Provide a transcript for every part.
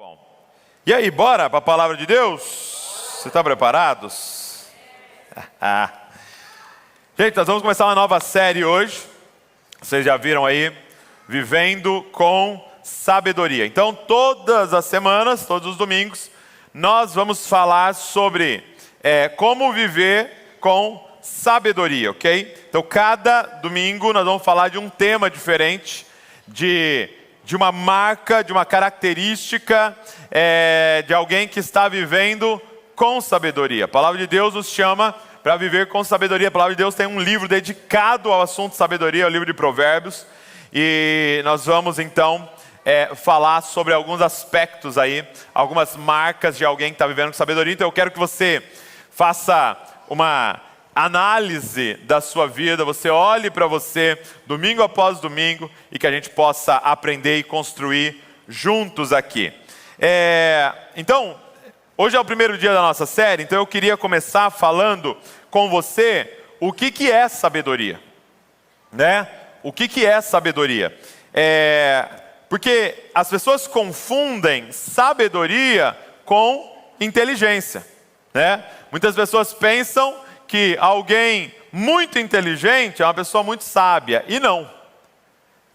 Bom, e aí, bora para a palavra de Deus? Você está preparados? Gente, nós vamos começar uma nova série hoje. Vocês já viram aí, Vivendo com Sabedoria. Então, todas as semanas, todos os domingos, nós vamos falar sobre como viver com sabedoria, ok? Então, cada domingo nós vamos falar de um tema diferente, de uma marca, de uma característica de alguém que está vivendo com sabedoria. A palavra de Deus nos chama para viver com sabedoria. A palavra de Deus tem um livro dedicado ao assunto sabedoria, é o livro de Provérbios. E nós vamos então falar sobre alguns aspectos aí, algumas marcas de alguém que está vivendo com sabedoria. Então eu quero que você faça uma análise da sua vida, você olhe para você domingo após domingo e que a gente possa aprender e construir juntos aqui. Então, hoje é o primeiro dia da nossa série, então eu queria começar falando com você o que é sabedoria, né? O que é sabedoria? Porque as pessoas confundem sabedoria com inteligência, né? Muitas pessoas pensam que alguém muito inteligente é uma pessoa muito sábia, e não.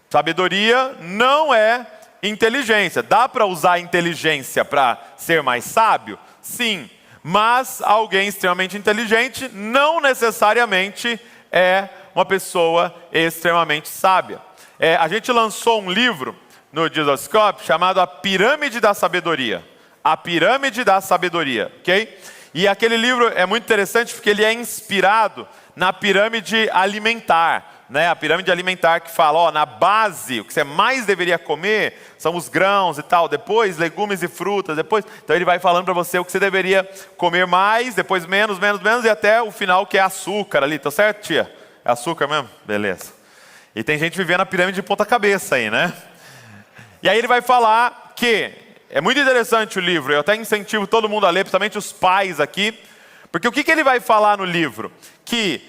Sabedoria não é inteligência. Dá para usar inteligência para ser mais sábio? Sim, mas alguém extremamente inteligente não necessariamente é uma pessoa extremamente sábia. A gente lançou um livro no Didascope chamado A Pirâmide da Sabedoria. A Pirâmide da Sabedoria, ok? E aquele livro é muito interessante porque ele é inspirado na pirâmide alimentar, né? A pirâmide alimentar que fala, na base, o que você mais deveria comer são os grãos e tal, depois legumes e frutas, depois... Então ele vai falando para você o que você deveria comer mais, depois menos, e até o final que é açúcar ali, tá certo, tia? É açúcar mesmo? Beleza. E tem gente vivendo a pirâmide de ponta cabeça aí, né? E aí ele vai falar que... É muito interessante o livro, eu até incentivo todo mundo a ler, principalmente os pais aqui, porque o que ele vai falar no livro? Que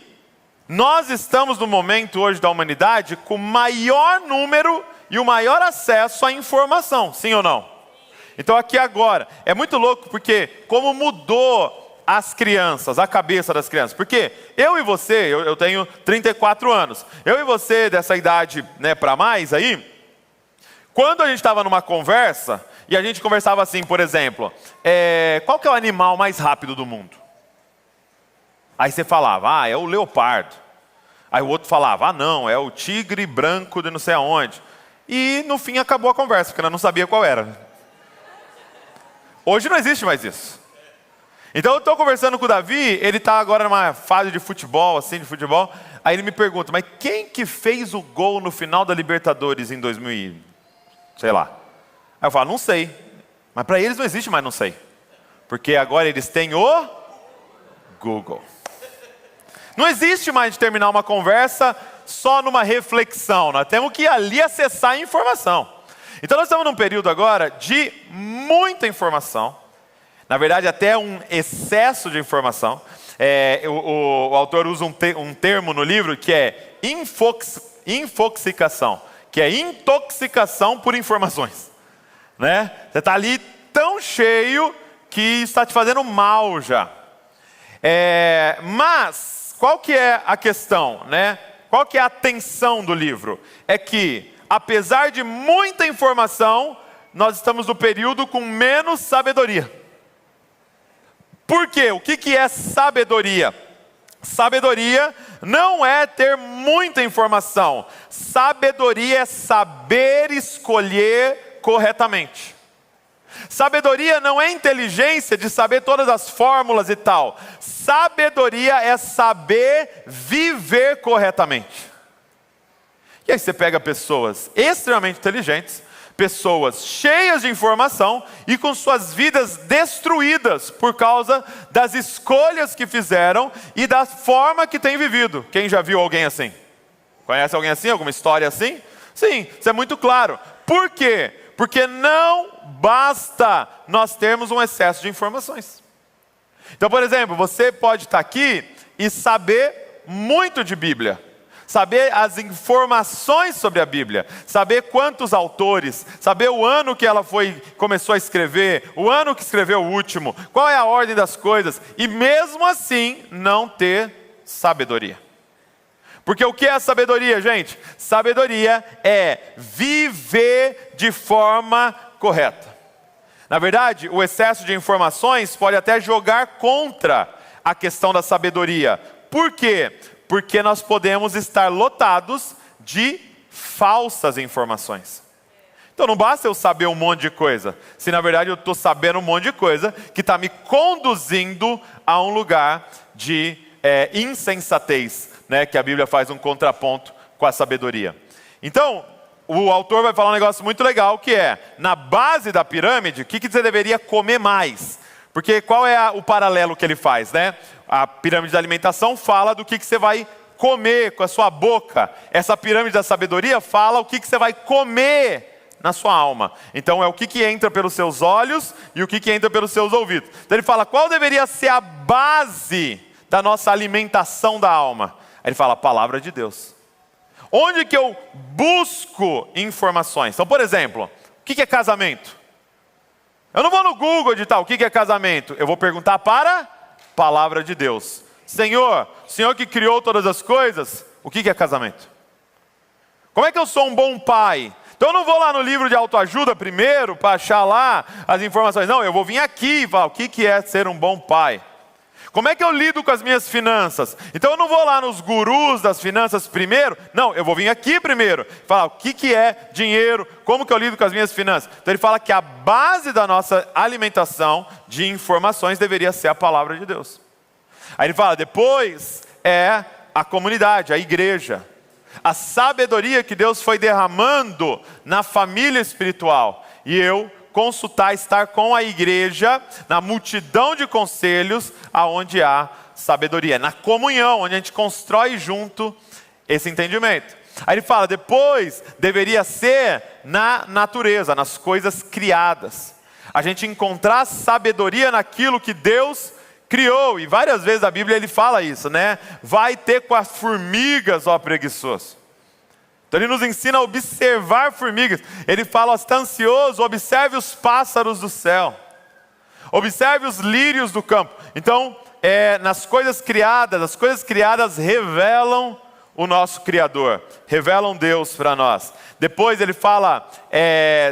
nós estamos no momento hoje da humanidade com o maior número e o maior acesso à informação, sim ou não? Então aqui agora, é muito louco porque como mudou as crianças, a cabeça das crianças, porque eu e você, eu tenho 34 anos, eu e você dessa idade, né, para mais aí, quando a gente estava numa conversa, e a gente conversava assim, por exemplo, qual que é o animal mais rápido do mundo? Aí você falava, é o leopardo. Aí o outro falava, não, é o tigre branco de não sei aonde. E no fim acabou a conversa, porque eu não sabia qual era. Hoje não existe mais isso. Então eu estou conversando com o Davi, ele está agora numa fase de futebol, aí ele me pergunta, mas quem que fez o gol no final da Libertadores em 2000, sei lá. Aí eu falo, não sei. Mas para eles não existe mais não sei. Porque agora eles têm o Google. Não existe mais de terminar uma conversa só numa reflexão. Nós temos que ir ali acessar a informação. Então nós estamos num período agora de muita informação. Na verdade até um excesso de informação. O autor usa um termo no livro que é infoxicação. Que é intoxicação por informações. Né? Você está ali tão cheio que está te fazendo mal já. Mas, qual que é a questão? Né? Qual que é a tensão do livro? É que, apesar de muita informação, nós estamos no período com menos sabedoria. Por quê? O que é sabedoria? Sabedoria não é ter muita informação. Sabedoria é saber escolher corretamente. Sabedoria não é inteligência de saber todas as fórmulas e tal. Sabedoria é saber viver corretamente. E aí você pega pessoas extremamente inteligentes, pessoas cheias de informação e com suas vidas destruídas por causa das escolhas que fizeram e da forma que têm vivido. Quem já viu alguém assim? Conhece alguém assim? Alguma história assim? Sim, isso é muito claro. Por quê? Porque não basta nós termos um excesso de informações. Então, por exemplo, você pode estar aqui e saber muito de Bíblia. saber as informações sobre a Bíblia, saber quantos autores, saber o ano que ela começou a escrever, o ano que escreveu o último, qual é a ordem das coisas, e mesmo assim não ter sabedoria. Porque o que é a sabedoria, gente? Sabedoria é viver de forma correta. Na verdade, o excesso de informações pode até jogar contra a questão da sabedoria. Por quê? Porque nós podemos estar lotados de falsas informações. Então não basta eu saber um monte de coisa, se na verdade eu estou sabendo um monte de coisa que está me conduzindo a um lugar de insensatez, né? Que a Bíblia faz um contraponto com a sabedoria. Então, o autor vai falar um negócio muito legal, que é, na base da pirâmide, o que você deveria comer mais? Porque qual é o paralelo que ele faz, né? A pirâmide da alimentação fala do que você vai comer com a sua boca. Essa pirâmide da sabedoria fala o que você vai comer na sua alma. Então é o que entra pelos seus olhos e o que entra pelos seus ouvidos. Então ele fala, qual deveria ser a base da nossa alimentação da alma? Aí ele fala, a palavra de Deus. Onde que eu busco informações? Então, por exemplo, o que é casamento? Eu não vou no Google editar o que é casamento. Eu vou perguntar para a palavra de Deus. Senhor, o Senhor que criou todas as coisas, o que é casamento? Como é que eu sou um bom pai? Então eu não vou lá no livro de autoajuda primeiro para achar lá as informações. Não, eu vou vir aqui e falar o que é ser um bom pai. Como é que eu lido com as minhas finanças? Então eu não vou lá nos gurus das finanças primeiro. Não, eu vou vir aqui primeiro. Falar o que é dinheiro, como que eu lido com as minhas finanças. Então ele fala que a base da nossa alimentação de informações deveria ser a palavra de Deus. Aí ele fala, depois é a comunidade, a igreja. A sabedoria que Deus foi derramando na família espiritual. E eu consultar, estar com a igreja, na multidão de conselhos, aonde há sabedoria, na comunhão, onde a gente constrói junto esse entendimento. Aí ele fala, depois deveria ser na natureza, nas coisas criadas. A gente encontrar sabedoria naquilo que Deus criou, e várias vezes a Bíblia ele fala isso, né? Vai ter com as formigas, ó preguiçoso. Então ele nos ensina a observar formigas. Ele fala, está ansioso, observe os pássaros do céu. Observe os lírios do campo. Então, nas coisas criadas, as coisas criadas revelam o nosso Criador. Revelam Deus para nós. Depois ele fala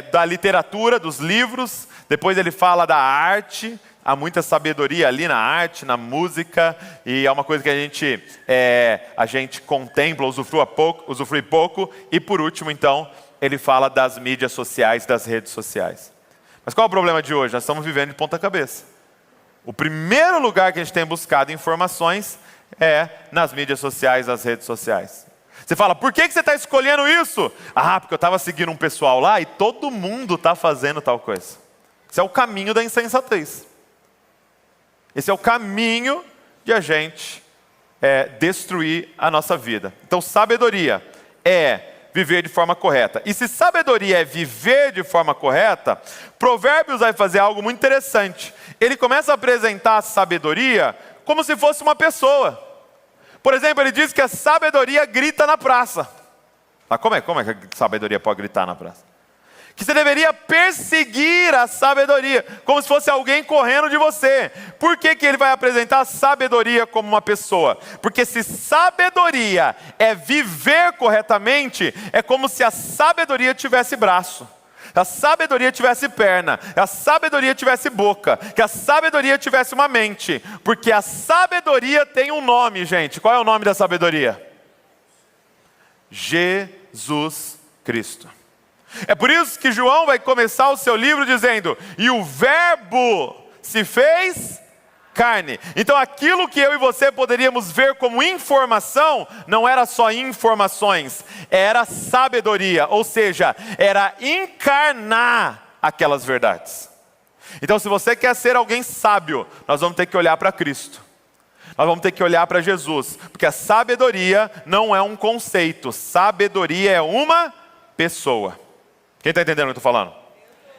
da literatura, dos livros. Depois ele fala da arte. Há muita sabedoria ali na arte, na música, e é uma coisa que a gente contempla, usufrui pouco. E por último, então, ele fala das mídias sociais, das redes sociais. Mas qual é o problema de hoje? Nós estamos vivendo de ponta cabeça. O primeiro lugar que a gente tem buscado informações é nas mídias sociais, nas redes sociais. Você fala, por que você está escolhendo isso? Ah, porque eu estava seguindo um pessoal lá e todo mundo está fazendo tal coisa. Esse é o caminho da insensatez. Esse é o caminho de a gente destruir a nossa vida. Então, sabedoria é viver de forma correta. E se sabedoria é viver de forma correta, Provérbios vai fazer algo muito interessante. Ele começa a apresentar a sabedoria como se fosse uma pessoa. Por exemplo, ele diz que a sabedoria grita na praça. Mas como é que a sabedoria pode gritar na praça? Que você deveria perseguir a sabedoria, como se fosse alguém correndo de você. Por que ele vai apresentar a sabedoria como uma pessoa? Porque se sabedoria é viver corretamente, é como se a sabedoria tivesse braço, a sabedoria tivesse perna, a sabedoria tivesse boca, que a sabedoria tivesse uma mente. Porque a sabedoria tem um nome, gente. Qual é o nome da sabedoria? Jesus Cristo. É por isso que João vai começar o seu livro dizendo, e o verbo se fez carne. Então aquilo que eu e você poderíamos ver como informação, não era só informações, era sabedoria, ou seja, era encarnar aquelas verdades. Então se você quer ser alguém sábio, nós vamos ter que olhar para Cristo. Nós vamos ter que olhar para Jesus, porque a sabedoria não é um conceito, sabedoria é uma pessoa. Quem está entendendo o que eu estou falando?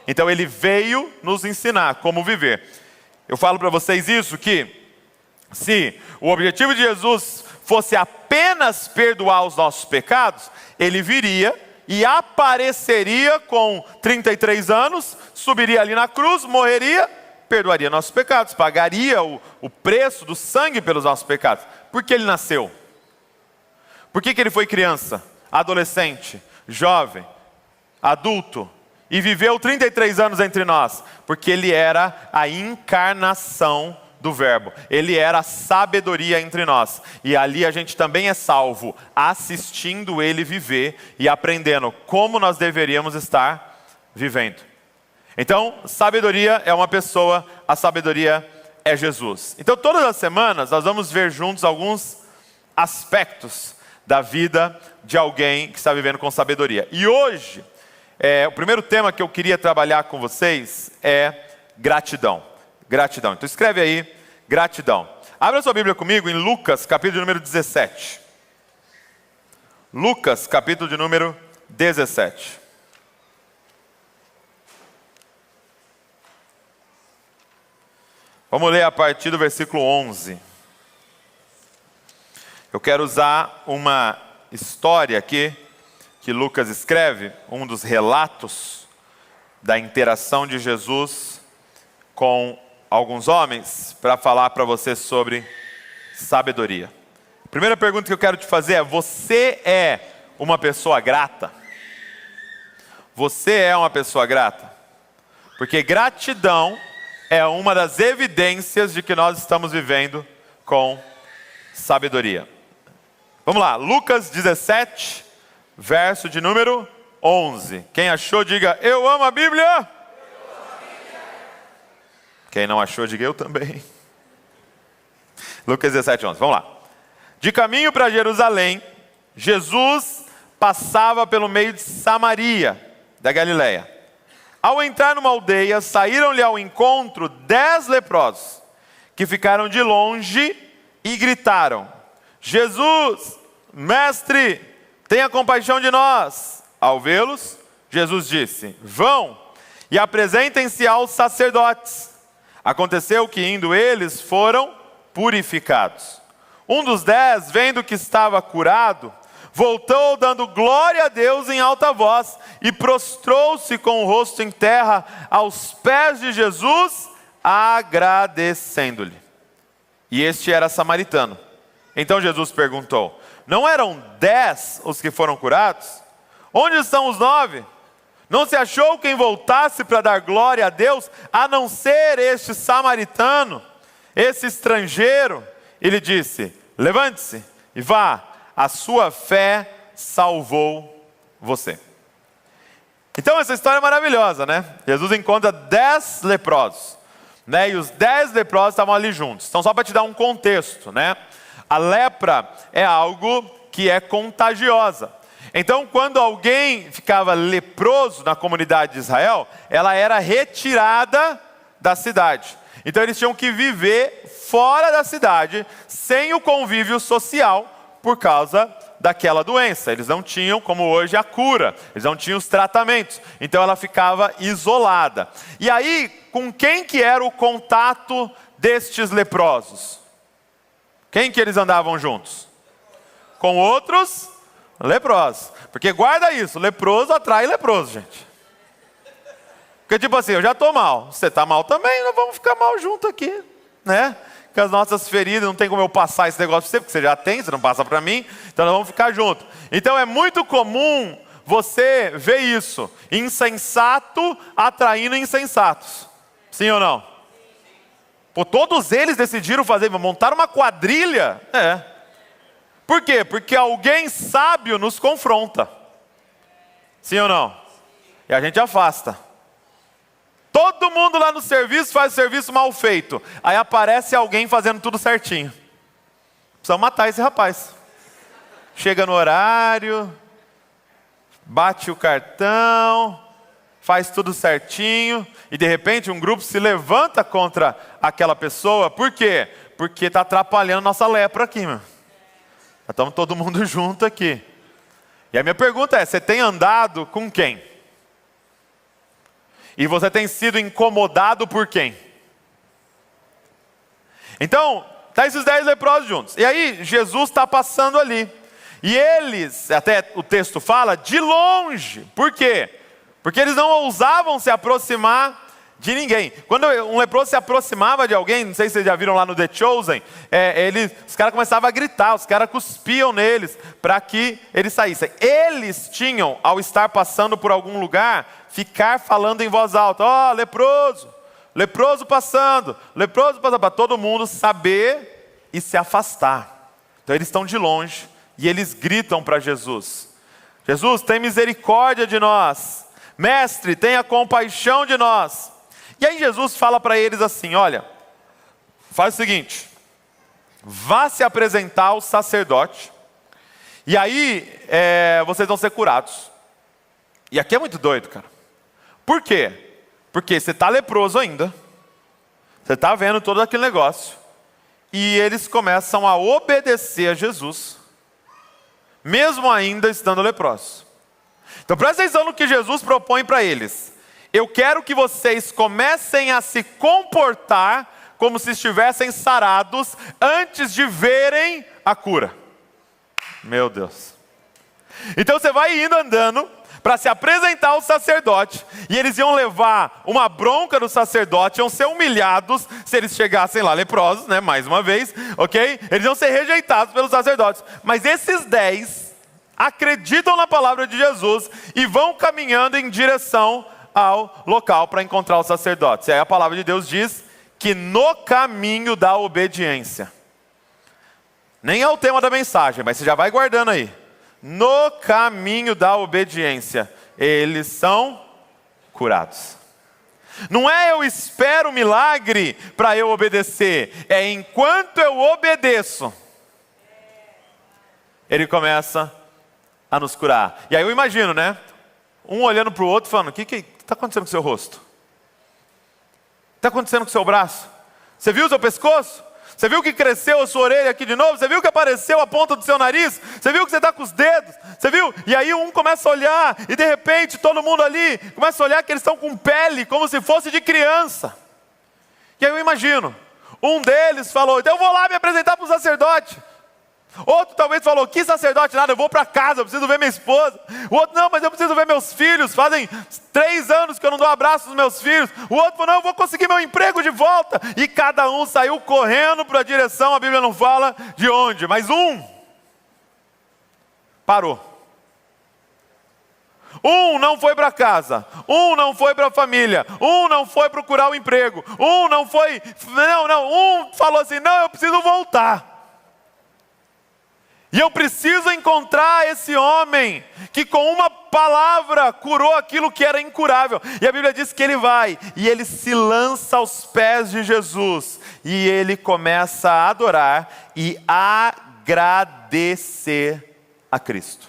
Então ele veio nos ensinar como viver. Eu falo para vocês isso, que se o objetivo de Jesus fosse a apenas perdoar os nossos pecados, ele viria e apareceria com 33 anos, subiria ali na cruz, morreria, perdoaria nossos pecados, pagaria o preço do sangue pelos nossos pecados. Por que ele nasceu? Por que ele foi criança, adolescente, jovem, adulto e viveu 33 anos entre nós? Porque ele era a encarnação do Verbo. Ele era a sabedoria entre nós. E ali a gente também é salvo, assistindo ele viver e aprendendo como nós deveríamos estar vivendo. Então, sabedoria é uma pessoa, a sabedoria é Jesus. Então, todas as semanas nós vamos ver juntos alguns aspectos da vida de alguém que está vivendo com sabedoria. E hoje, o primeiro tema que eu queria trabalhar com vocês é gratidão. Gratidão. Então escreve aí, gratidão. Abra sua Bíblia comigo em Lucas, capítulo de número 17. Lucas, capítulo de número 17. Vamos ler a partir do versículo 11. Eu quero usar uma história aqui que Lucas escreve, um dos relatos da interação de Jesus com alguns homens, para falar para você sobre sabedoria. A primeira pergunta que eu quero te fazer é: você é uma pessoa grata? Você é uma pessoa grata? Porque gratidão é uma das evidências de que nós estamos vivendo com sabedoria. Vamos lá, Lucas 17, verso de número 11. Quem achou, diga: eu amo a Bíblia. Quem não achou, diga: eu também. Lucas 17, 11, vamos lá. De caminho para Jerusalém, Jesus passava pelo meio de Samaria, da Galileia. Ao entrar numa aldeia, saíram-lhe ao encontro 10 leprosos, que ficaram de longe e gritaram: Jesus, mestre, tenha compaixão de nós. Ao vê-los, Jesus disse: vão e apresentem-se aos sacerdotes. Aconteceu que, indo eles, foram purificados. Um dos 10, vendo que estava curado, voltou dando glória a Deus em alta voz e prostrou-se com o rosto em terra aos pés de Jesus, agradecendo-lhe. E este era samaritano. Então Jesus perguntou: não eram 10 os que foram curados? Onde estão os 9? Não se achou quem voltasse para dar glória a Deus, a não ser este samaritano, esse estrangeiro? Ele disse: levante-se e vá, a sua fé salvou você. Então essa história é maravilhosa, né? Jesus encontra 10 leprosos, né? E os 10 leprosos estavam ali juntos. Então, só para te dar um contexto, né? A lepra é algo que é contagiosa. Então, quando alguém ficava leproso na comunidade de Israel, ela era retirada da cidade. Então, eles tinham que viver fora da cidade, sem o convívio social, por causa daquela doença. Eles não tinham, como hoje, a cura. Eles não tinham os tratamentos. Então, ela ficava isolada. E aí, com quem que era o contato destes leprosos? Quem que eles andavam juntos? Com outros leprosos. Porque guarda isso, leproso atrai leproso, gente. Porque tipo assim, eu já estou mal, você está mal também, nós vamos ficar mal junto aqui, né? Com as nossas feridas, não tem como eu passar esse negócio para você, porque você já tem, você não passa para mim, então nós vamos ficar juntos. Então é muito comum você ver isso, insensato atraindo insensatos. Sim ou não? Pô, todos eles decidiram montar uma quadrilha. Por quê? Porque alguém sábio nos confronta. Sim ou não? E a gente afasta. Todo mundo lá no serviço faz o serviço mal feito. Aí aparece alguém fazendo tudo certinho. Precisamos matar esse rapaz. Chega no horário, bate o cartão, faz tudo certinho, e de repente um grupo se levanta contra aquela pessoa. Por quê? Porque está atrapalhando nossa lepra aqui, meu. Estamos todo mundo junto aqui. E a minha pergunta é: você tem andado com quem? E você tem sido incomodado por quem? Então, tá esses 10 leprosos juntos. E aí, Jesus está passando ali. E eles, até o texto fala, de longe. Por quê? Porque eles não ousavam se aproximar de ninguém. Quando um leproso se aproximava de alguém, não sei se vocês já viram lá no The Chosen, os caras começavam a gritar, os caras cuspiam neles para que eles saíssem. Eles tinham, ao estar passando por algum lugar, ficar falando em voz alta: ó, leproso, leproso passando, para todo mundo saber e se afastar. Então eles estão de longe e eles gritam para Jesus: Jesus, tem misericórdia de nós. Mestre, tenha compaixão de nós. E aí Jesus fala para eles assim: olha, faz o seguinte, vá se apresentar ao sacerdote, e aí vocês vão ser curados. E aqui é muito doido, cara. Por quê? Porque você está leproso ainda, você está vendo todo aquele negócio, e eles começam a obedecer a Jesus, mesmo ainda estando leprosos. Então presta atenção no que Jesus propõe para eles. Eu quero que vocês comecem a se comportar como se estivessem sarados antes de verem a cura. Meu Deus. Então você vai indo andando para se apresentar ao sacerdote, e eles iam levar uma bronca do sacerdote, iam ser humilhados se eles chegassem lá leprosos, né? Mais uma vez, ok? Eles iam ser rejeitados pelos sacerdotes. Mas esses 10 acreditam na palavra de Jesus e vão caminhando em direção ao local para encontrar os sacerdotes. E aí a palavra de Deus diz que no caminho da obediência, nem é o tema da mensagem, mas você já vai guardando aí. No caminho da obediência, eles são curados. Não é eu espero o milagre para eu obedecer, é enquanto eu obedeço, ele começa a nos curar. E aí eu imagino, né? Um olhando para o outro falando: o que está acontecendo com o seu rosto? O que está acontecendo com o seu braço? Você viu o seu pescoço? Você viu que cresceu a sua orelha aqui de novo? Você viu que apareceu a ponta do seu nariz? Você viu que você está com os dedos? Você viu? E aí um começa a olhar, e de repente todo mundo ali começa a olhar que eles estão com pele, como se fosse de criança. E aí eu imagino, um deles falou: então eu vou lá me apresentar para o sacerdote. Outro talvez falou: que sacerdote nada, eu vou para casa, eu preciso ver minha esposa. O outro: não, mas eu preciso ver meus filhos, fazem 3 anos que eu não dou abraço nos meus filhos. O outro falou: não, eu vou conseguir meu emprego de volta. E cada um saiu correndo para a direção, a Bíblia não fala de onde, mas um parou. Um não foi para casa, um não foi para a família, um não foi procurar o emprego, um não foi, um falou assim: não, eu preciso voltar. E eu preciso encontrar esse homem que com uma palavra curou aquilo que era incurável. E a Bíblia diz que ele vai e ele se lança aos pés de Jesus. E ele começa a adorar e agradecer a Cristo.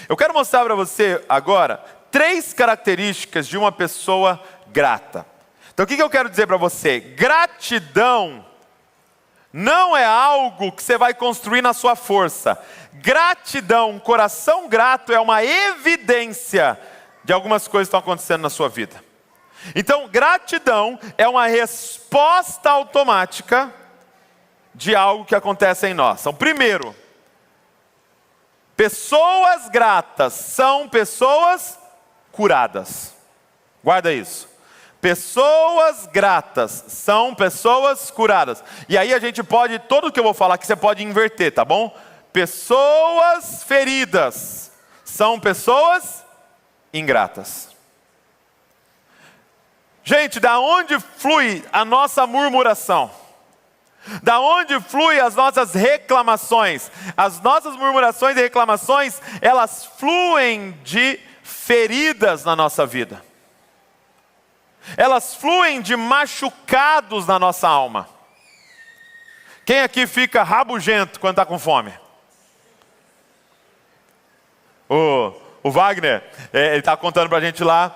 Eu quero mostrar para você agora 3 características de uma pessoa grata. Então o que eu quero dizer para você? Gratidão não é algo que você vai construir na sua força. Gratidão, um coração grato é uma evidência de algumas coisas que estão acontecendo na sua vida. Então, gratidão é uma resposta automática de algo que acontece em nós. Então, primeiro, pessoas gratas são pessoas curadas. Guarda isso. Pessoas gratas são pessoas curadas. E aí a gente pode, tudo que eu vou falar aqui você pode inverter, tá bom? Pessoas feridas são pessoas ingratas. Gente, da onde flui a nossa murmuração? Da onde flui as nossas reclamações? As nossas murmurações e reclamações, elas fluem de feridas na nossa vida. Elas fluem de machucados na nossa alma. Quem aqui fica rabugento quando está com fome? O Wagner, ele está contando para a gente lá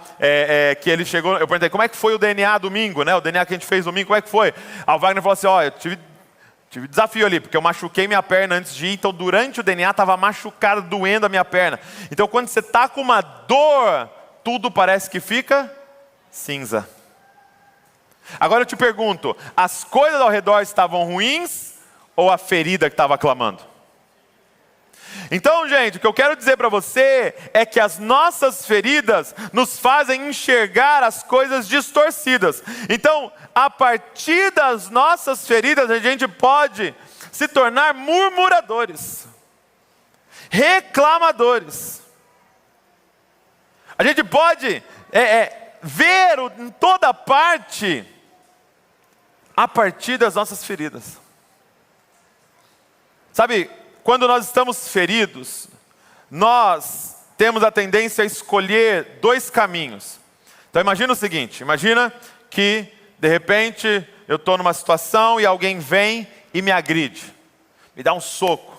que ele chegou. Eu perguntei: como é que foi o DNA domingo, né? O DNA que a gente fez domingo, como é que foi? Aí o Wagner falou assim: ó, eu tive desafio ali, porque eu machuquei minha perna antes de ir, então durante o DNA estava machucado, doendo a minha perna. Então quando você está com uma dor, tudo parece que fica cinza. Agora eu te pergunto, as coisas ao redor estavam ruins ou a ferida que estava clamando? Então, gente, o que eu quero dizer para você é que as nossas feridas nos fazem enxergar as coisas distorcidas. Então, a partir das nossas feridas, a gente pode se tornar murmuradores, reclamadores. A gente pode ver em toda parte a partir das nossas feridas. Sabe, quando nós estamos feridos, nós temos a tendência a escolher dois caminhos. Então imagina o seguinte, imagina que de repente eu estou numa situação e alguém vem e me agride, me dá um soco.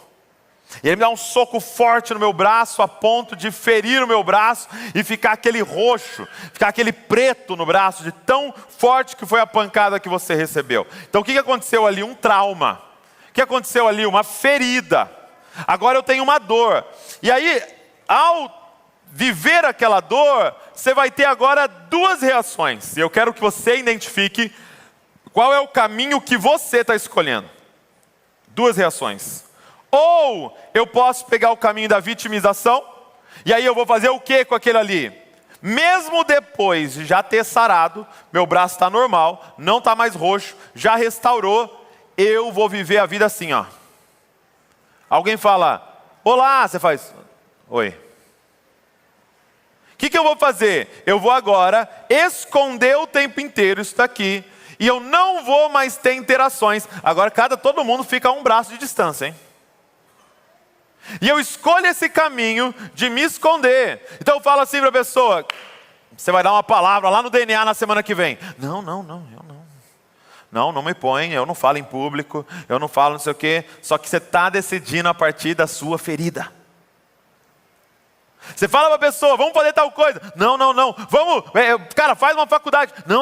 E ele me dá um soco forte no meu braço a ponto de ferir o meu braço e ficar aquele roxo, ficar aquele preto no braço de tão forte que foi a pancada que você recebeu. Então o que aconteceu ali? Um trauma. O que aconteceu ali? Uma ferida. Agora eu tenho uma dor. E aí, ao viver aquela dor, você vai ter agora duas reações. E eu quero que você identifique qual é o caminho que você está escolhendo. Duas reações. Ou eu posso pegar o caminho da vitimização, e aí eu vou fazer o que com aquele ali? Mesmo depois de já ter sarado, meu braço está normal, não está mais roxo, já restaurou, eu vou viver a vida assim, ó. Alguém fala, olá, você faz, oi. O que eu vou fazer? Eu vou agora esconder o tempo inteiro isso daqui, e eu não vou mais ter interações. Agora todo mundo fica a um braço de distância, hein? E eu escolho esse caminho de me esconder. Então eu falo assim para a pessoa, você vai dar uma palavra lá no DNA na semana que vem. Não, eu não. Não me põe, eu não falo em público, eu não falo não sei o quê. Só que você está decidindo a partir da sua ferida. Você fala para a pessoa, vamos fazer tal coisa. Não, vamos, cara, faz uma faculdade. Não,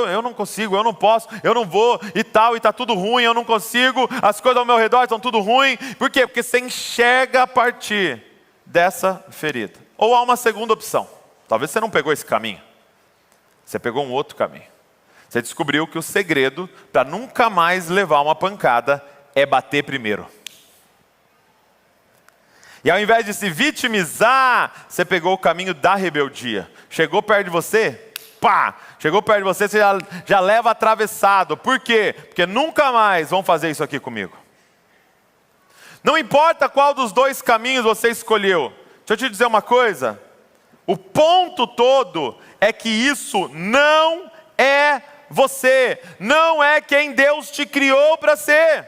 eu não consigo, eu não posso, eu não vou e tal, e está tudo ruim, eu não consigo, as coisas ao meu redor estão tudo ruim. Por quê? Porque você enxerga a partir dessa ferida. Ou há uma segunda opção, talvez você não pegou esse caminho, você pegou um outro caminho. Você descobriu que o segredo para nunca mais levar uma pancada é bater primeiro. E ao invés de se vitimizar, você pegou o caminho da rebeldia. Chegou perto de você, pá! Chegou perto de você, você já leva atravessado. Por quê? Porque nunca mais vão fazer isso aqui comigo. Não importa qual dos dois caminhos você escolheu. Deixa eu te dizer uma coisa. O ponto todo é que isso não é você. Não é quem Deus te criou para ser.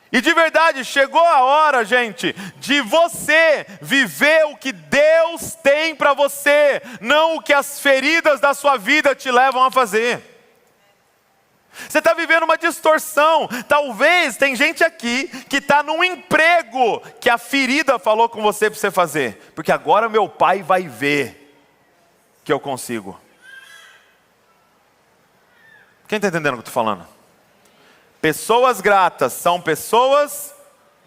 E de verdade, chegou a hora, gente, de você viver o que Deus tem para você, não o que as feridas da sua vida te levam a fazer. Você está vivendo uma distorção. Talvez tem gente aqui que está num emprego que a ferida falou com você para você fazer, porque agora meu pai vai ver que eu consigo. Quem está entendendo o que eu estou falando? Pessoas gratas são pessoas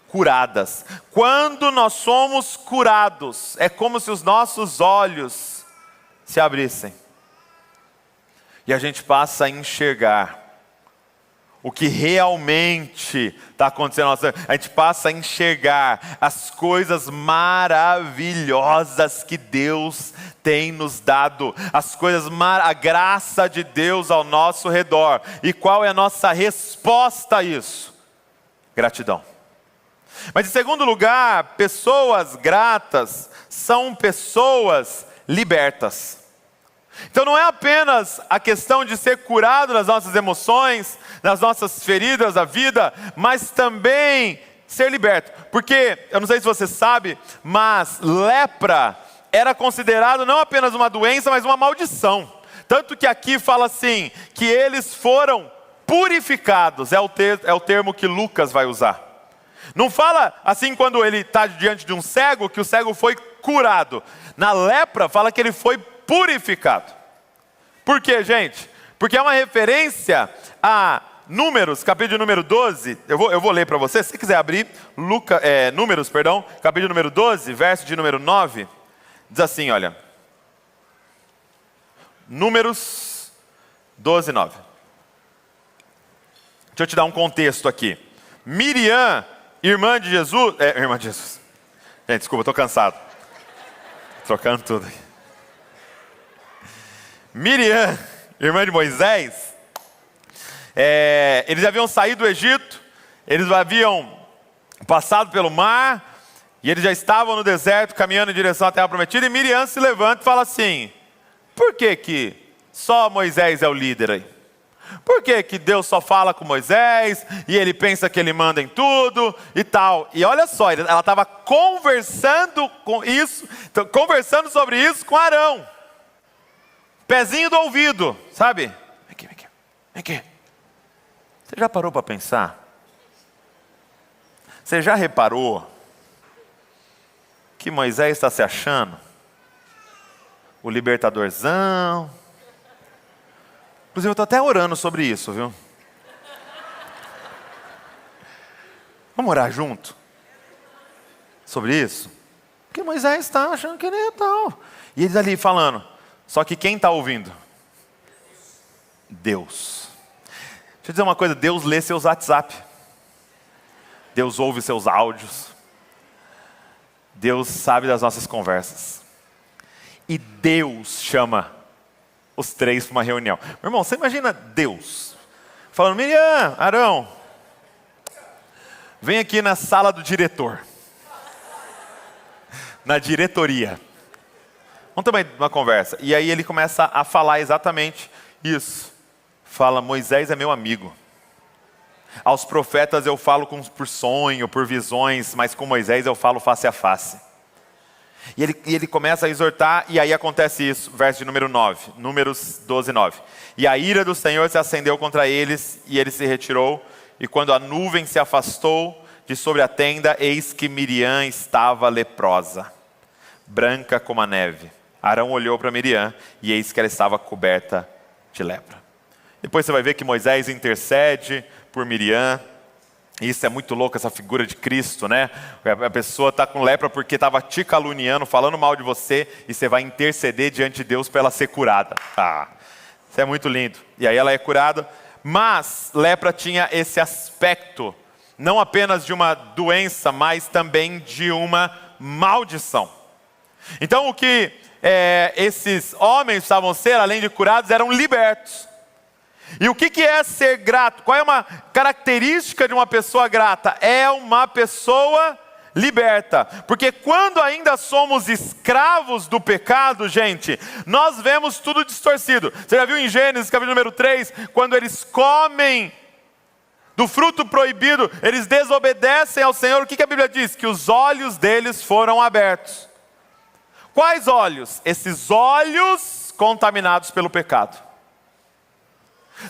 curadas. Quando nós somos curados, é como se os nossos olhos se abrissem. E a gente passa a enxergar o que realmente está acontecendo. A gente passa a enxergar as coisas maravilhosas que Deus tem nos dado. As coisas, a graça de Deus ao nosso redor. E qual é a nossa resposta a isso? Gratidão. Mas em segundo lugar, pessoas gratas são pessoas libertas. Então não é apenas a questão de ser curado nas nossas emoções, nas nossas feridas da vida, mas também ser liberto. Porque, eu não sei se você sabe, mas lepra era considerado não apenas uma doença, mas uma maldição. Tanto que aqui fala assim, que eles foram purificados, é o termo que Lucas vai usar. Não fala assim quando ele está diante de um cego, que o cego foi curado. Na lepra fala que ele foi purificado. Por quê, gente? Porque é uma referência a Números, capítulo número 12. Eu vou ler para você, se quiser abrir, Números, capítulo número 12, verso de número 9. Diz assim, olha. Números 12, 9. Deixa eu te dar um contexto aqui. Miriam, irmã de Jesus... irmã de Jesus. Gente, desculpa, estou cansado. Trocando tudo aqui. Miriam, irmã de Moisés, eles haviam saído do Egito, eles haviam passado pelo mar, e eles já estavam no deserto, caminhando em direção à terra prometida, e Miriam se levanta e fala assim: por que só Moisés é o líder aí? Por que Deus só fala com Moisés, e ele pensa que ele manda em tudo, e tal? E olha só, ela estava conversando sobre isso com Arão. Pezinho do ouvido, sabe? Vem aqui. Você já parou para pensar? Você já reparou que Moisés está se achando o libertadorzão? Inclusive eu estou até orando sobre isso, viu? Vamos orar junto? Sobre isso? Porque Moisés está achando que ele é tal. E eles ali falando. Só que quem está ouvindo? Deus. Deixa eu dizer uma coisa, Deus lê seus WhatsApp. Deus ouve seus áudios. Deus sabe das nossas conversas. E Deus chama os três para uma reunião. Meu irmão, você imagina Deus falando: Miriam, Arão, vem aqui na sala do diretor. Na diretoria. Vamos ter uma conversa. E aí ele começa a falar exatamente isso. Fala: Moisés é meu amigo. Aos profetas eu falo por sonho, por visões, mas com Moisés eu falo face a face. E ele começa a exortar, e aí acontece isso, verso de número 9, Números 12, 9. E a ira do Senhor se acendeu contra eles, e ele se retirou, e quando a nuvem se afastou de sobre a tenda, eis que Miriam estava leprosa, branca como a neve. Arão olhou para Miriam, e eis que ela estava coberta de lepra. Depois você vai ver que Moisés intercede por Miriam. Isso é muito louco, essa figura de Cristo, né? A pessoa está com lepra porque estava te caluniando, falando mal de você, e você vai interceder diante de Deus para ela ser curada. Isso é muito lindo. E aí ela é curada, mas lepra tinha esse aspecto, não apenas de uma doença, mas também de uma maldição. Então o que esses homens precisavam ser, além de curados, eram libertos. E o que é ser grato? Qual é uma característica de uma pessoa grata? É uma pessoa liberta. Porque quando ainda somos escravos do pecado, gente, nós vemos tudo distorcido. Você já viu em Gênesis, capítulo número 3, quando eles comem do fruto proibido, eles desobedecem ao Senhor. O que a Bíblia diz? Que os olhos deles foram abertos. Quais olhos? Esses olhos contaminados pelo pecado.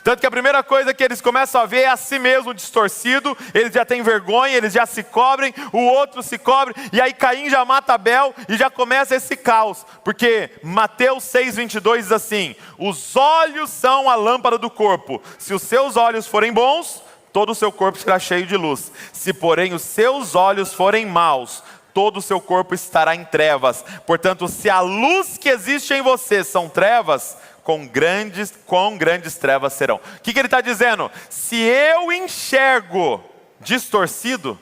Tanto que a primeira coisa que eles começam a ver é a si mesmo distorcido, eles já têm vergonha, eles já se cobrem, o outro se cobre, e aí Caim já mata Abel e já começa esse caos, porque Mateus 6,22 diz assim: os olhos são a lâmpada do corpo, se os seus olhos forem bons, todo o seu corpo será cheio de luz, se porém os seus olhos forem maus, todo o seu corpo estará em trevas. Portanto, se a luz que existe em você são trevas, quão grandes trevas serão. O que ele está dizendo? Se eu enxergo distorcido,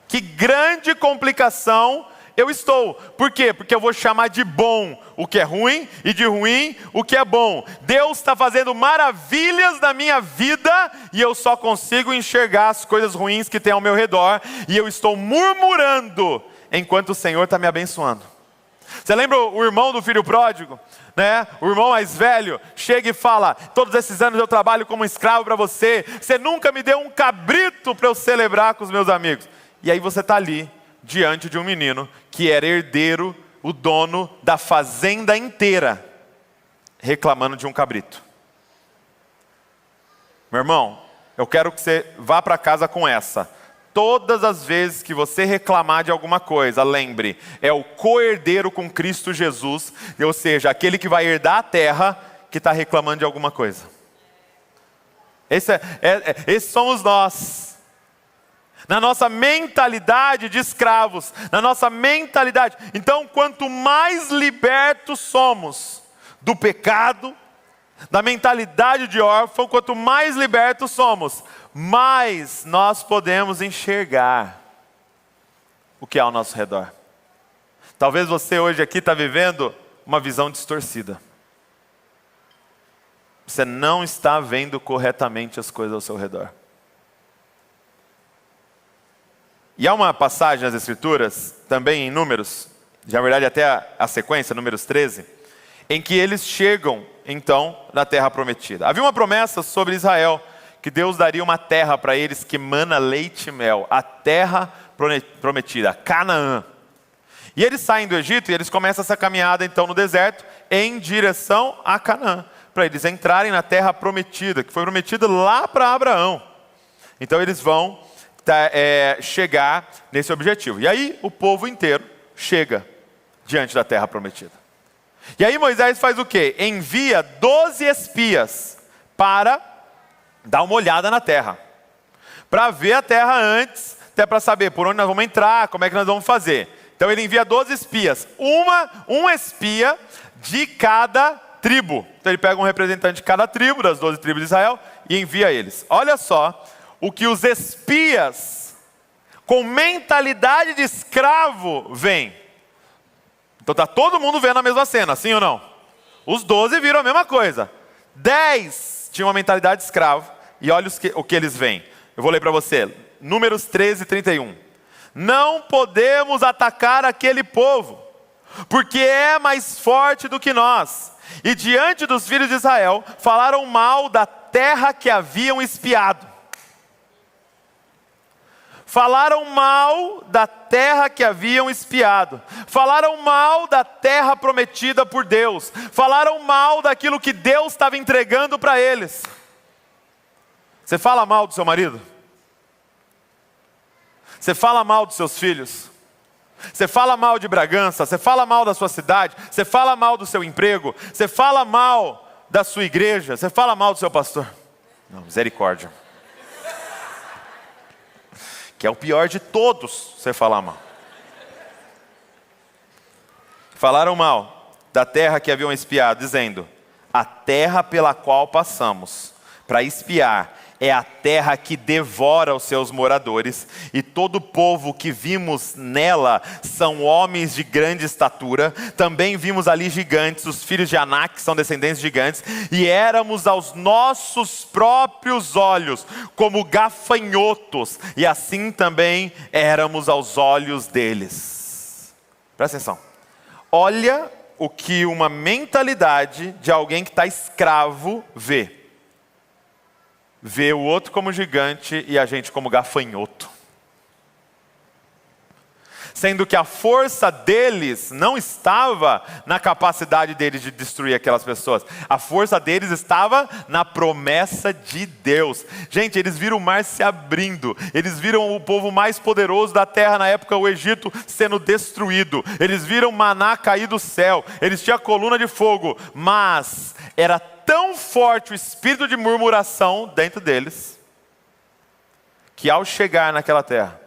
que grande complicação eu estou. Por quê? Porque eu vou chamar de bom o que é ruim, e de ruim o que é bom. Deus está fazendo maravilhas na minha vida, e eu só consigo enxergar as coisas ruins que tem ao meu redor, e eu estou murmurando, enquanto o Senhor está me abençoando. Você lembra o irmão do filho pródigo? O irmão mais velho chega e fala: todos esses anos eu trabalho como escravo para você, você nunca me deu um cabrito para eu celebrar com os meus amigos. E aí você está ali, diante de um menino que era herdeiro, o dono da fazenda inteira, reclamando de um cabrito. Meu irmão, eu quero que você vá para casa com essa: todas as vezes que você reclamar de alguma coisa, lembre, é o co-herdeiro com Cristo Jesus, ou seja, aquele que vai herdar a terra, que está reclamando de alguma coisa. Esses somos nós. Na nossa mentalidade de escravos, na nossa mentalidade. Então, quanto mais libertos somos do pecado, da mentalidade de órfão, quanto mais libertos somos, mais nós podemos enxergar o que há ao nosso redor. Talvez você hoje aqui está vivendo uma visão distorcida. Você não está vendo corretamente as coisas ao seu redor. E há uma passagem nas Escrituras, também em Números, na verdade até a sequência, Números 13, em que eles chegam, então, na terra prometida. Havia uma promessa sobre Israel, que Deus daria uma terra para eles que mana leite e mel, a terra prometida, Canaã. E eles saem do Egito e eles começam essa caminhada, então, no deserto, em direção a Canaã, para eles entrarem na terra prometida, que foi prometida lá para Abraão. Então eles vão chegar nesse objetivo. E aí o povo inteiro chega diante da terra prometida. E aí Moisés faz o quê? Envia 12 espias para dar uma olhada na terra. Para ver a terra antes, até para saber por onde nós vamos entrar, como é que nós vamos fazer. Então ele envia 12 espias, um espia de cada tribo. Então ele pega um representante de cada tribo, das 12 tribos de Israel, e envia eles. Olha só o que os espias, com mentalidade de escravo, veem. Então está todo mundo vendo a mesma cena, sim ou não? Os 12 viram a mesma coisa. 10 tinham uma mentalidade de escravo, e olha o que eles veem. Eu vou ler para você, Números 13, 31. Não podemos atacar aquele povo, porque é mais forte do que nós. E diante dos filhos de Israel, falaram mal da terra que haviam espiado. Falaram mal da terra que haviam espiado. Falaram mal da terra prometida por Deus. Falaram mal daquilo que Deus estava entregando para eles. Você fala mal do seu marido? Você fala mal dos seus filhos? Você fala mal de Bragança? Você fala mal da sua cidade? Você fala mal do seu emprego? Você fala mal da sua igreja? Você fala mal do seu pastor? Não, misericórdia. Que é o pior de todos, você falar mal. Falaram mal da terra que haviam espiado, dizendo: a terra pela qual passamos para espiar é a terra que devora os seus moradores, e todo o povo que vimos nela são homens de grande estatura. Também vimos ali gigantes, os filhos de Anak, que são descendentes de gigantes, e éramos aos nossos próprios olhos como gafanhotos, e assim também éramos aos olhos deles. Presta atenção. Olha o que uma mentalidade de alguém que está escravo vê. Vê o outro como gigante e a gente como gafanhoto. Sendo que a força deles não estava na capacidade deles de destruir aquelas pessoas. A força deles estava na promessa de Deus. Gente, eles viram o mar se abrindo. Eles viram o povo mais poderoso da terra na época, o Egito, sendo destruído. Eles viram maná cair do céu. Eles tinham a coluna de fogo. Mas era tão forte o espírito de murmuração dentro deles, que ao chegar naquela terra,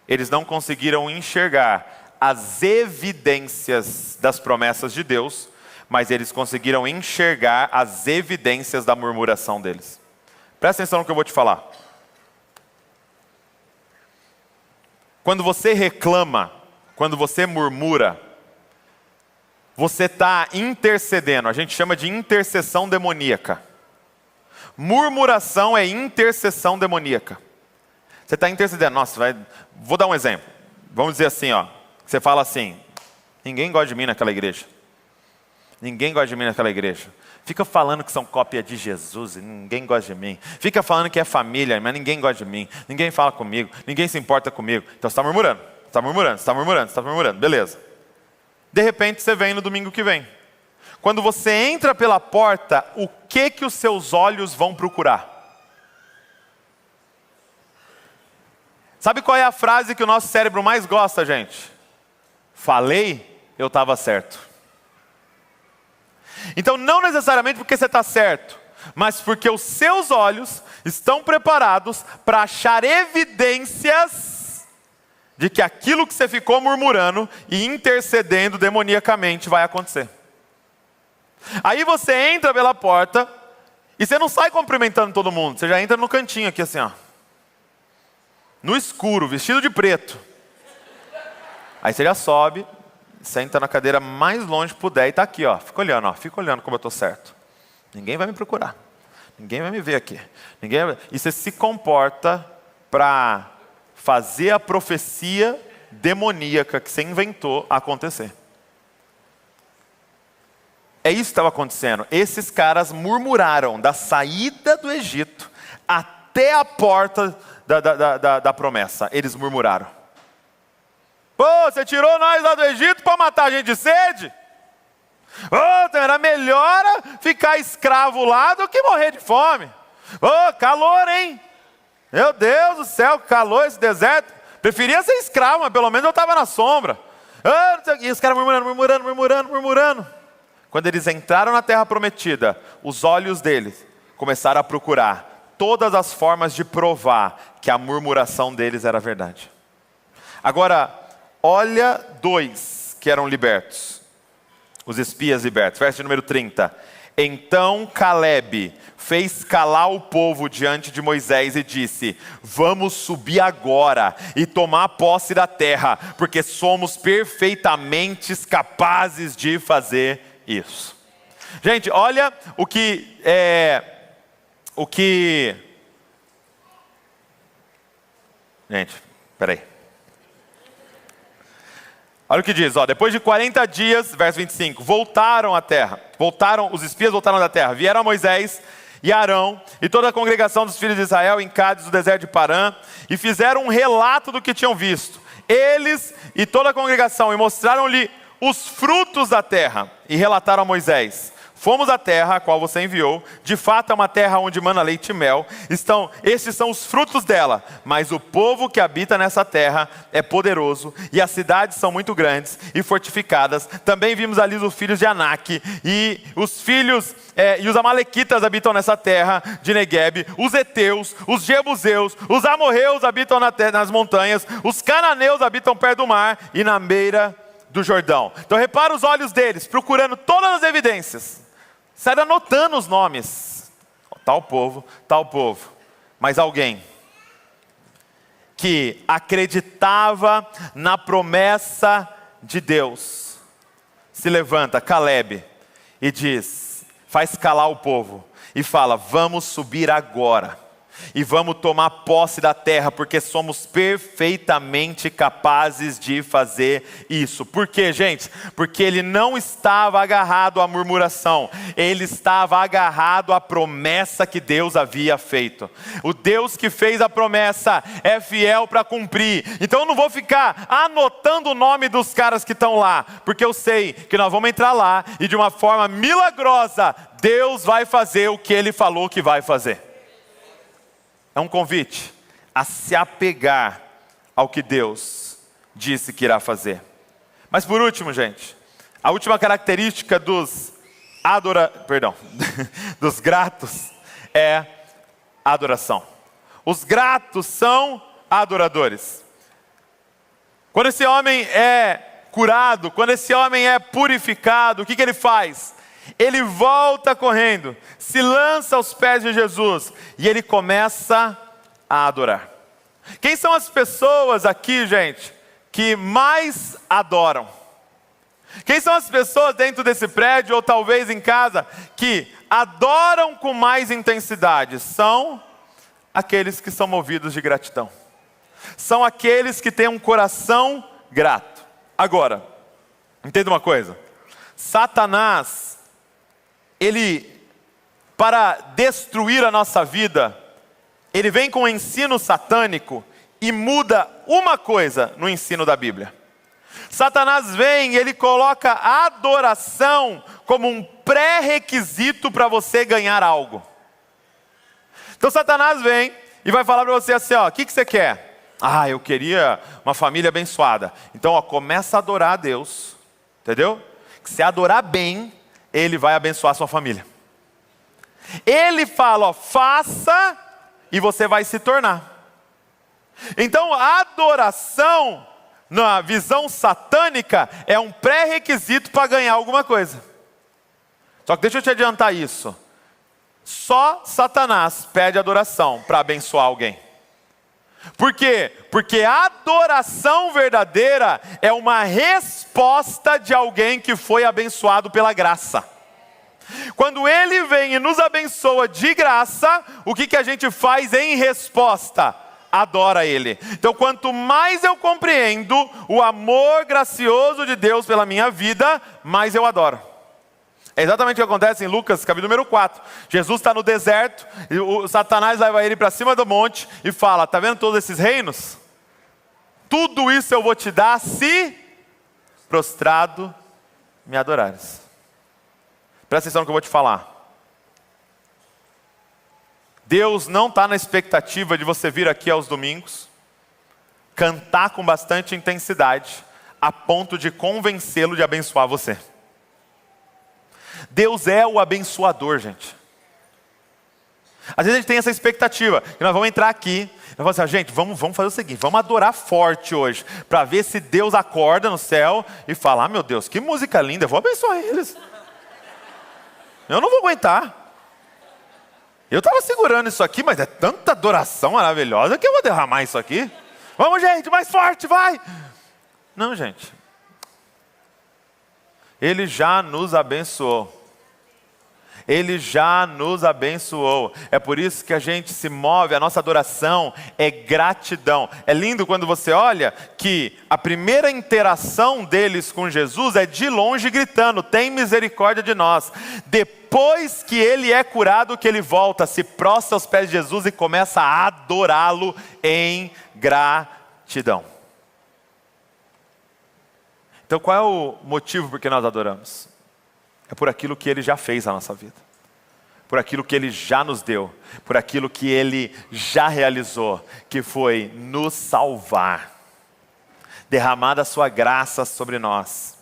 eles não conseguiram enxergar as evidências das promessas de Deus, mas eles conseguiram enxergar as evidências da murmuração deles. Presta atenção no que eu vou te falar. Quando você reclama, quando você murmura, você está intercedendo. A gente chama de intercessão demoníaca. Murmuração é intercessão demoníaca. Você está intercedendo. Nossa, vou dar um exemplo. Vamos dizer assim, ó. Você fala assim: ninguém gosta de mim naquela igreja. Ninguém gosta de mim naquela igreja. Fica falando que são cópia de Jesus e ninguém gosta de mim. Fica falando que é família, mas ninguém gosta de mim. Ninguém fala comigo, ninguém se importa comigo. Então você está murmurando, você está murmurando, você está murmurando, você está murmurando. Beleza. De repente você vem no domingo que vem. Quando você entra pela porta, o que os seus olhos vão procurar? Sabe qual é a frase que o nosso cérebro mais gosta, gente? Falei, eu estava certo. Então não necessariamente porque você está certo, mas porque os seus olhos estão preparados para achar evidências de que aquilo que você ficou murmurando e intercedendo demoniacamente vai acontecer. Aí você entra pela porta e você não sai cumprimentando todo mundo. Você já entra no cantinho aqui assim, ó. No escuro, vestido de preto. Aí você já sobe, senta na cadeira mais longe que puder e tá aqui, ó. Fica olhando como eu tô certo. Ninguém vai me procurar. Ninguém vai me ver aqui. E você se comporta para fazer a profecia demoníaca que você inventou acontecer. É isso que estava acontecendo. Esses caras murmuraram da saída do Egito até a porta da promessa. Eles murmuraram. Pô, você tirou nós lá do Egito para matar a gente de sede? Pô, era melhor ficar escravo lá do que morrer de fome. Pô, calor, hein? Meu Deus do céu, que calor esse deserto. Preferia ser escravo, mas pelo menos eu estava na sombra. E os caras murmurando. Quando eles entraram na terra prometida, os olhos deles começaram a procurar todas as formas de provar que a murmuração deles era verdade. Agora, olha 2 que eram libertos. Os espias libertos. Verso número 30. Então Caleb fez calar o povo diante de Moisés e disse: vamos subir agora e tomar posse da terra, porque somos perfeitamente capazes de fazer isso. Gente, olha o que Gente, peraí. Olha o que diz, ó, depois de 40 dias, verso 25, os espias voltaram da terra, vieram a Moisés e Arão e toda a congregação dos filhos de Israel em Cádiz, do deserto de Parã, e fizeram um relato do que tinham visto. Eles e toda a congregação, e mostraram-lhe os frutos da terra, e relataram a Moisés: fomos à terra a qual você enviou, de fato é uma terra onde mana leite e mel, estes são os frutos dela, mas o povo que habita nessa terra é poderoso, e as cidades são muito grandes e fortificadas. Também vimos ali os filhos de Anak, e os amalequitas habitam nessa terra de Neguebe, os heteus, os jebuseus, os amorreus habitam nas montanhas, os cananeus habitam perto do mar e na beira do Jordão. Então repara os olhos deles, procurando todas as evidências. Sai anotando os nomes. Tal povo. Mas alguém que acreditava na promessa de Deus se levanta, Caleb, e diz, faz calar o povo e fala: vamos subir agora e vamos tomar posse da terra, porque somos perfeitamente capazes de fazer isso. Por quê, gente? Porque ele não estava agarrado à murmuração, ele estava agarrado à promessa que Deus havia feito. O Deus que fez a promessa é fiel para cumprir. Então eu não vou ficar anotando o nome dos caras que estão lá, porque eu sei que nós vamos entrar lá e de uma forma milagrosa Deus vai fazer o que ele falou que vai fazer. É um convite a se apegar ao que Deus disse que irá fazer. Mas por último, gente, a última característica dos gratos é a adoração. Os gratos são adoradores. Quando esse homem é curado, quando esse homem é purificado, o que ele faz? Ele volta correndo, se lança aos pés de Jesus e ele começa a adorar. Quem são as pessoas aqui, gente, que mais adoram? Quem são as pessoas dentro desse prédio ou talvez em casa que adoram com mais intensidade? São aqueles que são movidos de gratidão. São aqueles que têm um coração grato. Agora, entenda uma coisa. Satanás, para destruir a nossa vida, ele vem com o ensino satânico e muda uma coisa no ensino da Bíblia. Satanás vem e ele coloca a adoração como um pré-requisito para você ganhar algo. Então Satanás vem e vai falar para você assim, ó, o que você quer? Ah, eu queria uma família abençoada. Então, ó, começa a adorar a Deus, entendeu? Se adorar bem, ele vai abençoar a sua família. Ele fala, ó, faça e você vai se tornar. Então a adoração, na visão satânica, é um pré-requisito para ganhar alguma coisa. Só que deixa eu te adiantar isso. Só Satanás pede adoração para abençoar alguém. Por quê? Porque a adoração verdadeira é uma resposta de alguém que foi abençoado pela graça. Quando Ele vem e nos abençoa de graça, o que a gente faz em resposta? Adora Ele. Então, quanto mais eu compreendo o amor gracioso de Deus pela minha vida, mais eu adoro. É exatamente o que acontece em Lucas, capítulo número 4. Jesus está no deserto, e o Satanás leva ele para cima do monte e fala: está vendo todos esses reinos? Tudo isso eu vou te dar se prostrado me adorares. Presta atenção no que eu vou te falar. Deus não está na expectativa de você vir aqui aos domingos, cantar com bastante intensidade, a ponto de convencê-lo de abençoar você. Deus é o abençoador, gente. Às vezes a gente tem essa expectativa, que nós vamos entrar aqui, nós vamos assim: gente, vamos fazer o seguinte, vamos adorar forte hoje, para ver se Deus acorda no céu e fala: meu Deus, que música linda, eu vou abençoar eles. Eu não vou aguentar. Eu estava segurando isso aqui, mas é tanta adoração maravilhosa que eu vou derramar isso aqui. Vamos, gente, mais forte, vai! Não, gente. Ele já nos abençoou. Ele já nos abençoou. É por isso que a gente se move, a nossa adoração é gratidão. É lindo quando você olha que a primeira interação deles com Jesus é de longe gritando: tem misericórdia de nós. Depois que ele é curado, que ele volta, se prostra aos pés de Jesus e começa a adorá-lo em gratidão. Então qual é o motivo por que nós adoramos? É por aquilo que Ele já fez na nossa vida. Por aquilo que Ele já nos deu. Por aquilo que Ele já realizou. Que foi nos salvar. Derramar a sua graça sobre nós.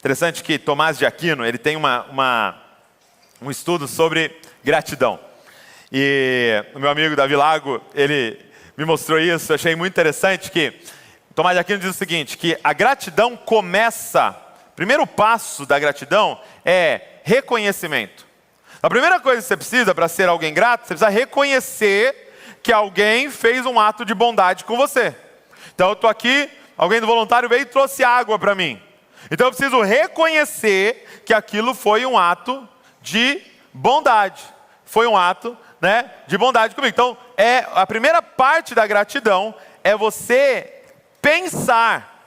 Interessante que Tomás de Aquino, ele tem um estudo sobre gratidão. E o meu amigo Davi Lago, ele me mostrou isso. Eu achei muito interessante que Tomás de Aquino diz o seguinte, que a gratidão começa, o primeiro passo da gratidão é reconhecimento. A primeira coisa que você precisa para ser alguém grato, você precisa reconhecer que alguém fez um ato de bondade com você. Então eu estou aqui, alguém do voluntário veio e trouxe água para mim. Então eu preciso reconhecer que aquilo foi um ato de bondade. Foi um ato, de bondade comigo. Então a primeira parte da gratidão é você pensar.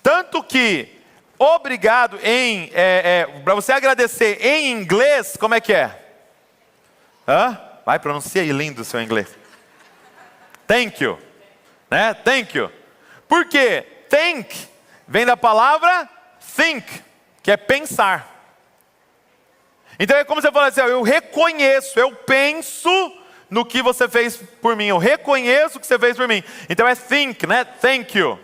Tanto que obrigado para você agradecer em inglês, como é que é? Vai, pronuncia aí lindo o seu inglês. Thank you. Thank you. Por quê? Thank vem da palavra think, que é pensar. Então é como você fala assim: eu reconheço, eu penso no que você fez por mim. Eu reconheço o que você fez por mim. Então é think, Thank you.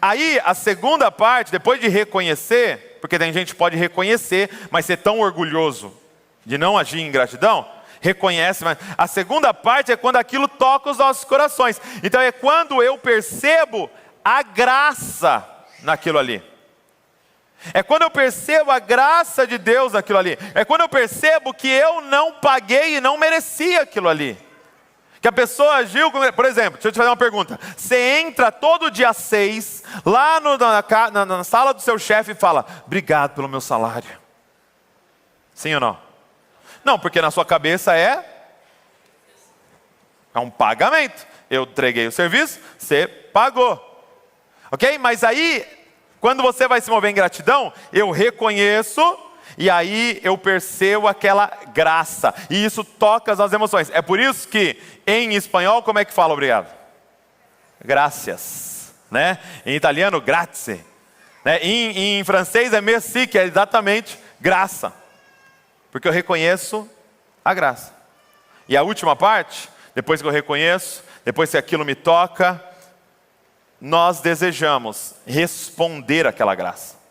Aí a segunda parte, depois de reconhecer, porque tem gente que pode reconhecer, mas ser tão orgulhoso de não agir em gratidão, reconhece, mas a segunda parte é quando aquilo toca os nossos corações. Então é quando eu percebo a graça naquilo ali. É quando eu percebo a graça de Deus naquilo ali. É quando eu percebo que eu não paguei e não merecia aquilo ali. Que a pessoa agiu, por exemplo, deixa eu te fazer uma pergunta. Você entra todo dia 6, lá na sala do seu chefe e fala: obrigado pelo meu salário. Sim ou não? Não, porque na sua cabeça é um pagamento. Eu entreguei o serviço, você pagou. Ok? Mas aí, quando você vai se mover em gratidão, eu reconheço e aí eu percebo aquela graça. E isso toca as nossas emoções. É por isso que em espanhol, como é que fala obrigado? Gracias. Em italiano, grazie. Em francês é merci, que é exatamente graça. Porque eu reconheço a graça. E a última parte, depois que eu reconheço, depois que aquilo me toca, nós desejamos responder àquela graça.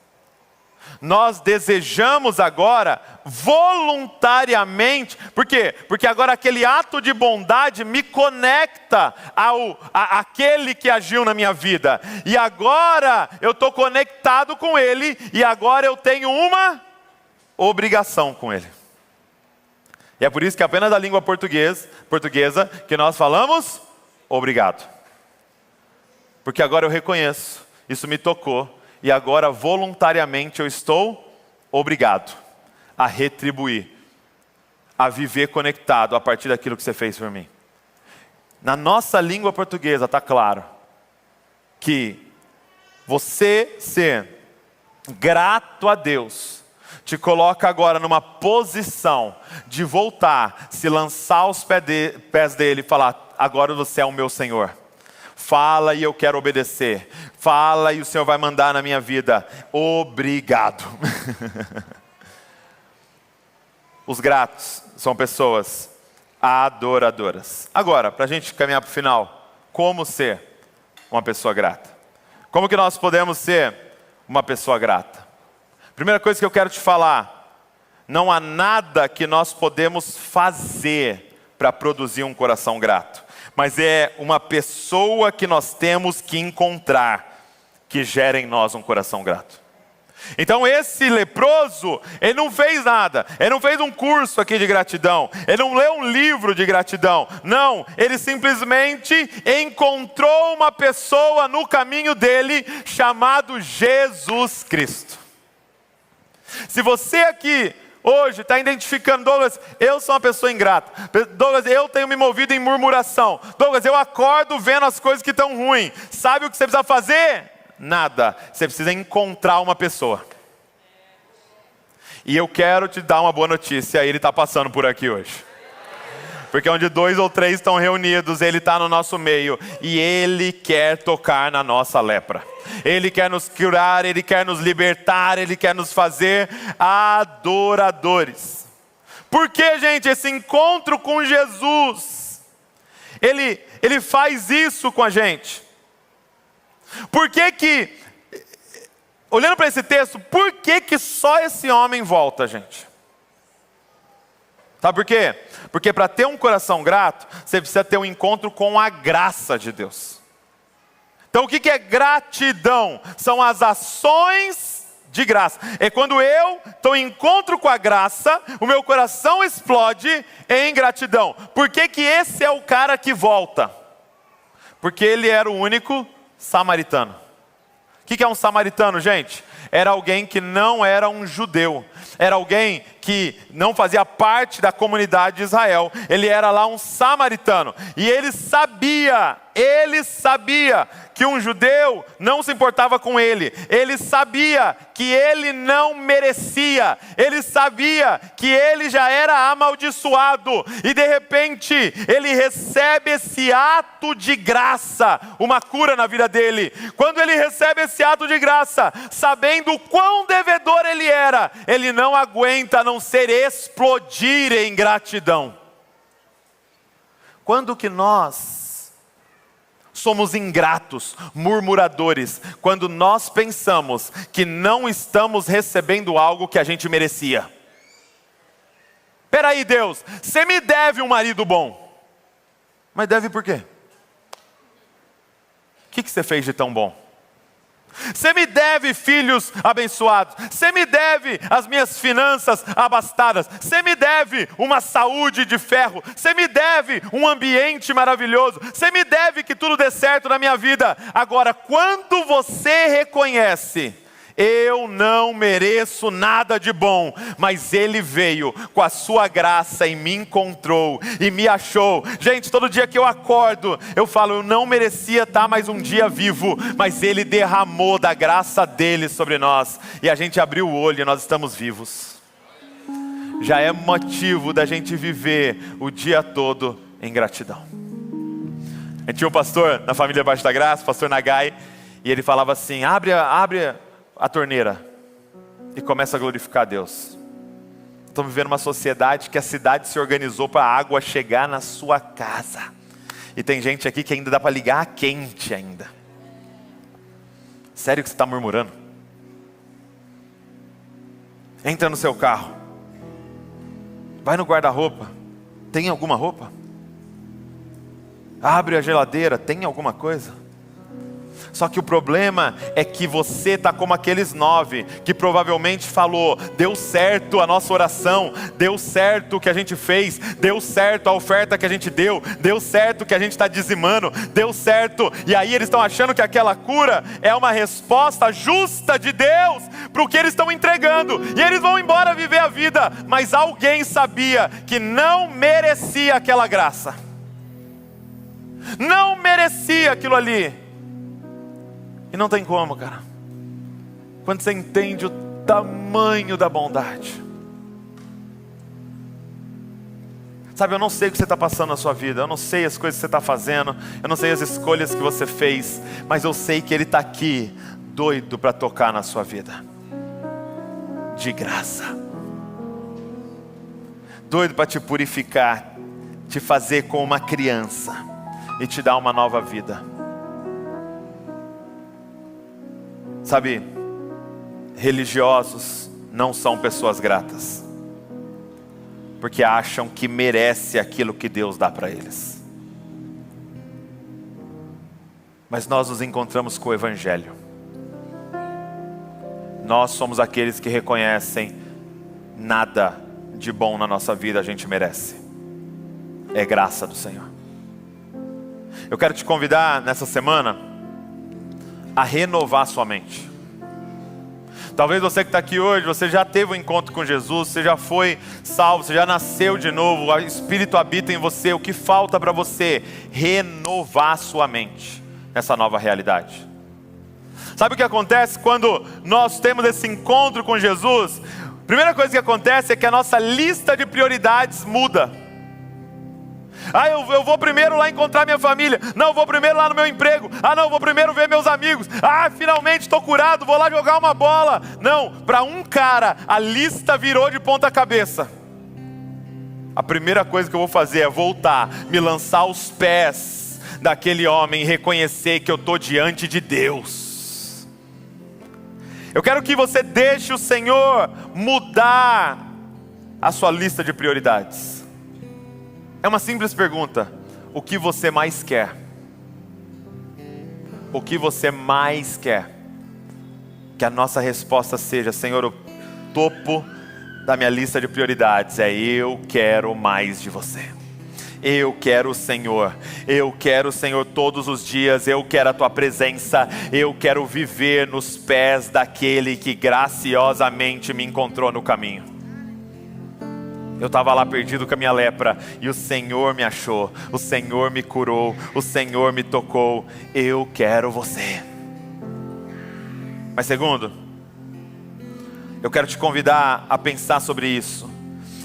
Nós desejamos agora voluntariamente, por quê? Porque agora aquele ato de bondade me conecta àquele que agiu na minha vida. E agora eu estou conectado com ele, e agora eu tenho uma obrigação com Ele. E é por isso que apenas da língua portuguesa que nós falamos obrigado. Porque agora eu reconheço, isso me tocou, e agora voluntariamente eu estou obrigado a retribuir, a viver conectado a partir daquilo que você fez por mim. Na nossa língua portuguesa está claro que você ser grato a Deus te coloca agora numa posição de voltar, se lançar aos pés dele e falar: agora você é o meu Senhor. Fala e eu quero obedecer. Fala e o Senhor vai mandar na minha vida. Obrigado. Os gratos são pessoas adoradoras. Agora, para a gente caminhar para o final, como ser uma pessoa grata? Como que nós podemos ser uma pessoa grata? Primeira coisa que eu quero te falar: não há nada que nós podemos fazer para produzir um coração grato, mas é uma pessoa que nós temos que encontrar, que gera em nós um coração grato. Então esse leproso, ele não fez nada, ele não fez um curso aqui de gratidão, ele não leu um livro de gratidão, não, ele simplesmente encontrou uma pessoa no caminho dele, chamado Jesus Cristo. Se você aqui hoje está identificando: Douglas, eu sou uma pessoa ingrata, Douglas, eu tenho me movido em murmuração, Douglas, eu acordo vendo as coisas que estão ruins, sabe o que você precisa fazer? Nada, você precisa encontrar uma pessoa. E eu quero te dar uma boa notícia, ele está passando por aqui hoje. Porque onde 2 ou 3 estão reunidos, ele está no nosso meio, e ele quer tocar na nossa lepra. Ele quer nos curar, ele quer nos libertar, ele quer nos fazer adoradores. Por que, gente, esse encontro com Jesus, ele faz isso com a gente? Por que, olhando para esse texto, por que só esse homem volta, gente? Sabe por quê? Porque para ter um coração grato, você precisa ter um encontro com a graça de Deus. Então o que é gratidão? São as ações de graça. É quando eu estou em encontro com a graça, o meu coração explode em gratidão. Por que esse é o cara que volta? Porque ele era o único samaritano. O que é um samaritano, gente? Era alguém que não era um judeu. Era alguém que não fazia parte da comunidade de Israel. Ele era lá um samaritano. E ele sabia que um judeu não se importava com ele. Ele sabia que ele não merecia. Ele sabia que ele já era amaldiçoado. E de repente, ele recebe esse ato de graça, uma cura na vida dele. Quando ele recebe esse ato de graça, sabendo o quão devedor ele era, ele não aguenta a não ser explodir em gratidão. Quando que nós somos ingratos, murmuradores? Quando nós pensamos que não estamos recebendo algo que a gente merecia. Peraí, Deus, você me deve um marido bom. Mas deve por quê? O que você fez de tão bom? Você me deve filhos abençoados. Você me deve as minhas finanças abastadas. Você me deve uma saúde de ferro. Você me deve um ambiente maravilhoso. Você me deve que tudo dê certo na minha vida. Agora, quando você reconhece: eu não mereço nada de bom, mas Ele veio com a sua graça e me encontrou e me achou. Gente, todo dia que eu acordo, eu falo: eu não merecia estar mais um dia vivo, mas Ele derramou da graça dEle sobre nós. E a gente abriu o olho e nós estamos vivos. Já é motivo da gente viver o dia todo em gratidão. A gente tinha um pastor na família Baixo da Graça, o pastor Nagai, e ele falava assim: abre a torneira e começa a glorificar a Deus. Estamos vivendo uma sociedade que a cidade se organizou para a água chegar na sua casa. E tem gente aqui que ainda dá para ligar a quente ainda. Sério que você está murmurando? Entra no seu carro, vai no guarda-roupa, tem alguma roupa? Abre a geladeira, tem alguma coisa? Só que o problema é que você está como aqueles 9 que provavelmente falou: deu certo a nossa oração, deu certo o que a gente fez, deu certo a oferta que a gente deu certo o que a gente está dizimando, deu certo. E aí eles estão achando que aquela cura é uma resposta justa de Deus para o que eles estão entregando. E eles vão embora viver a vida, mas alguém sabia que não merecia aquela graça, não merecia aquilo ali. E não tem como, cara. Quando você entende o tamanho da bondade. Sabe, eu não sei o que você está passando na sua vida, eu não sei as coisas que você está fazendo, eu não sei as escolhas que você fez, mas eu sei que Ele está aqui, doido para tocar na sua vida. De graça. Doido para te purificar, te fazer como uma criança e te dar uma nova vida. Sabe, religiosos não são pessoas gratas, porque acham que merece aquilo que Deus dá para eles. Mas nós nos encontramos com o Evangelho. Nós somos aqueles que reconhecem: nada de bom na nossa vida a gente merece, é graça do Senhor. Eu quero te convidar nessa semana a renovar sua mente. Talvez você que está aqui hoje, você já teve um encontro com Jesus, você já foi salvo, você já nasceu de novo, o Espírito habita em você. O que falta para você? Renovar sua mente nessa nova realidade. Sabe o que acontece quando nós temos esse encontro com Jesus? A primeira coisa que acontece é que a nossa lista de prioridades muda. Eu vou primeiro lá encontrar minha família. Não, eu vou primeiro lá no meu emprego. Não, eu vou primeiro ver meus amigos. Finalmente estou curado, vou lá jogar uma bola. Não, para um cara a lista virou de ponta cabeça. A primeira coisa que eu vou fazer é voltar, me lançar aos pés daquele homem e reconhecer que eu estou diante de Deus. Eu quero que você deixe o Senhor mudar a sua lista de prioridades. É uma simples pergunta: o que você mais quer? O que você mais quer? Que a nossa resposta seja: Senhor, o topo da minha lista de prioridades é: eu quero mais de você. Eu quero o Senhor. Eu quero o Senhor todos os dias. Eu quero a tua presença. Eu quero viver nos pés daquele que graciosamente me encontrou no caminho. Eu estava lá perdido com a minha lepra e o Senhor me achou, o Senhor me curou, o Senhor me tocou. Eu quero você. Mas segundo, eu quero te convidar a pensar sobre isso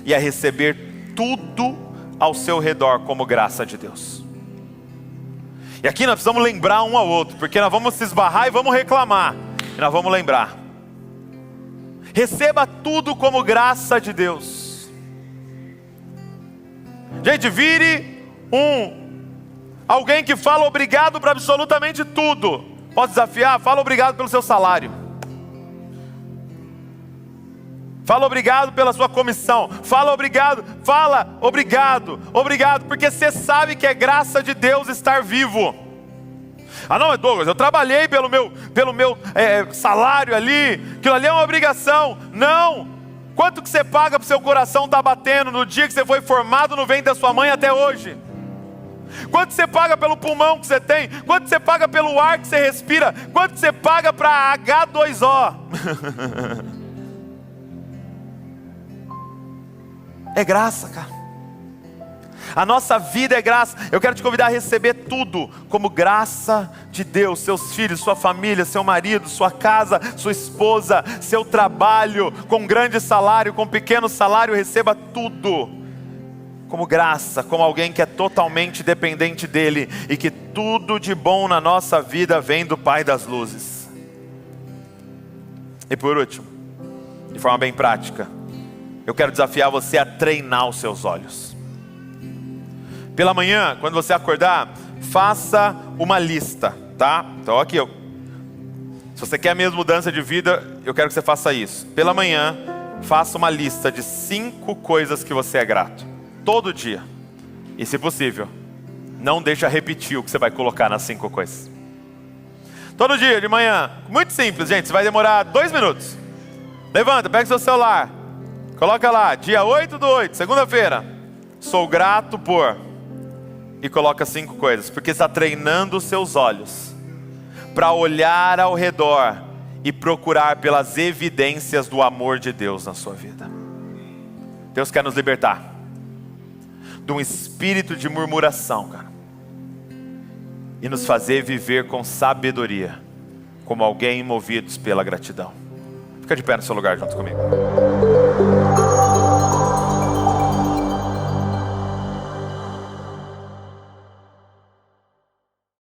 e a receber tudo ao seu redor como graça de Deus. E aqui nós precisamos lembrar um ao outro, porque nós vamos se esbarrar e vamos reclamar, e nós vamos lembrar. Receba tudo como graça de Deus. Gente, vire alguém que fala obrigado para absolutamente tudo. Posso desafiar? Fala obrigado pelo seu salário. Fala obrigado pela sua comissão. Fala obrigado, porque você sabe que é graça de Deus estar vivo. Não, Douglas, eu trabalhei pelo meu salário ali, aquilo ali é uma obrigação. Não. Quanto que você paga para o seu coração estar batendo no dia que você foi formado no ventre da sua mãe até hoje? Quanto você paga pelo pulmão que você tem? Quanto você paga pelo ar que você respira? Quanto você paga para H2O? É graça, cara. A nossa vida é graça. Eu quero te convidar a receber tudo como graça de Deus. Seus filhos, sua família, seu marido, sua casa, sua esposa, seu trabalho, com grande salário, com pequeno salário, receba tudo como graça, como alguém que é totalmente dependente dele e que tudo de bom na nossa vida vem do Pai das luzes. E por último, de forma bem prática, eu quero desafiar você a treinar os seus olhos. Pela manhã, quando você acordar, faça uma lista, tá? Então aqui, se você quer mesmo mudança de vida, eu quero que você faça isso. Pela manhã, faça uma lista de 5 coisas que você é grato. Todo dia. E se possível, não deixa repetir o que você vai colocar nas 5 coisas. Todo dia, de manhã. Muito simples, gente. Você vai demorar 2 minutos. Levanta, pega seu celular. Coloca lá, dia 8/8, segunda-feira. Sou grato por... E coloca 5 coisas. Porque está treinando os seus olhos para olhar ao redor e procurar pelas evidências do amor de Deus na sua vida. Deus quer nos libertar de um espírito de murmuração, cara, e nos fazer viver com sabedoria, como alguém movidos pela gratidão. Fica de pé no seu lugar junto comigo.